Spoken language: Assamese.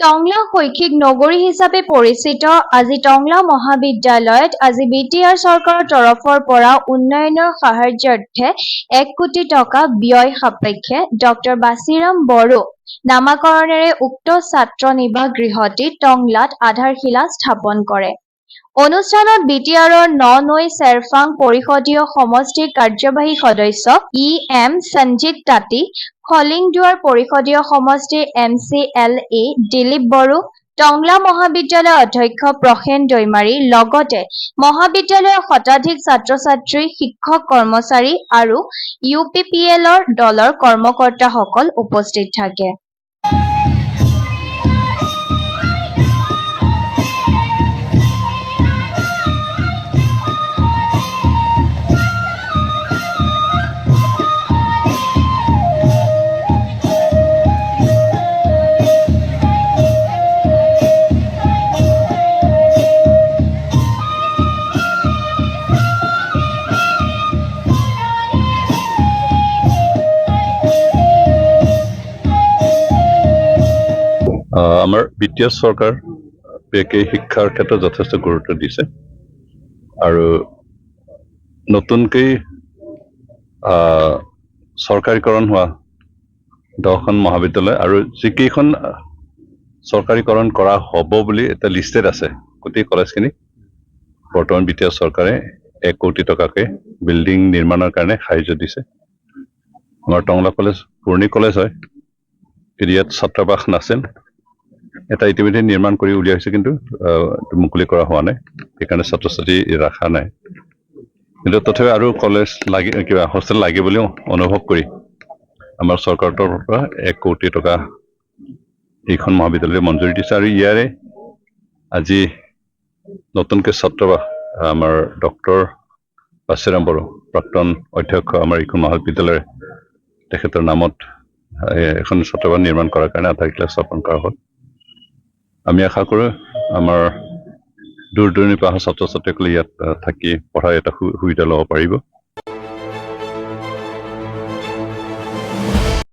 টংলা শৈক্ষিক নগৰী হিচাপে পৰিচিত আজি টংলা মহাবিদ্যালয়ত আজি বিটিআৰ চৰকাৰৰ তৰফৰ পৰা উন্নয়নৰ সাহায্যাৰ্থে 1 কোটি টকা ব্যয় সাপেক্ষে ডক্টৰ বাছিৰাম বড়ো নামাকৰণেৰে উক্ত ছাত্ৰ নিবাস গৃহটি টংলাত আধাৰশিলা স্থাপন কৰে। অনুষ্ঠানত বিটিআৰৰ ননৈ চেৰফাং পৰিষদীয় সমষ্টিৰ কাৰ্যবাহী সদস্য এম সঞ্জিত তাঁতী, খলিংদুৱাৰ পৰিষদীয় সমষ্টিৰ MCLA দিলীপ বড়ো, টংলা মহাবিদ্যালয়ৰ অধ্যক্ষ প্ৰসেন দৈমাৰী লগতে মহাবিদ্যালয়ৰ শতাধিক ছাত্ৰ-ছাত্ৰী, শিক্ষক কৰ্মচাৰী আৰু UPPLৰ দলৰ কৰ্মকৰ্তাসকল উপস্থিত থাকে। আমাৰ বিটিআৰ চৰকাৰ শিক্ষাৰ ক্ষেত্ৰত যথেষ্ট গুৰুত্ব দিছে আৰু নতুনকৈ চৰকাৰীকৰণ হোৱা 10খন মহাবিদ্যালয় আৰু যিকেইখন চৰকাৰীকৰণ কৰা হ'ব বুলি এটা লিষ্টেড আছে গোটেই কলেজখিনি বৰ্তমান বিটিআৰ চৰকাৰে 1 কোটি টকাকৈ বিল্ডিং নিৰ্মাণৰ কাৰণে সাহায্য দিছে। আমাৰ টংলা কলেজ পুৰণি কলেজ হয়, কিন্তু ইয়াত ছাত্ৰাবাস নাছিল, এটা ইতিমধ্যে নিৰ্মাণ কৰি উলিওৱা হৈছে, কিন্তু মুকলি কৰা হোৱা নাই, সেইকাৰণে ছাত্ৰ ছাত্ৰী ৰখা নাই। কিন্তু তথাপি আৰু কলেজ লাগি কিবা হোষ্টেল লাগে বুলিও অনুভৱ কৰি আমাৰ চৰকাৰৰ তৰফৰ পৰা 1 কোটি টকা এইখন মহাবিদ্যালয়লৈ মঞ্জুৰি দিছে। আৰু ইয়াৰে আজি নতুনকৈ ছাত্ৰাবাস আমাৰ ডক্টৰ বাছিৰাম বড়ো প্ৰাক্তন অধ্যক্ষ আমাৰ এইখন মহাবিদ্যালয়ৰ তেখেতৰ নামত এখন ছাত্ৰাবাস নিৰ্মাণ কৰাৰ কাৰণে আধাৰশিলা স্থাপন কৰা হ'ল। আমি আশা কৰোঁ আমাৰ দূৰ দূৰণিৰ পৰা অহা ছাত্ৰ ছাত্ৰীসকলে ইয়াত থাকি পঢ়াৰ এটা সুবিধা ল'ব পাৰিব।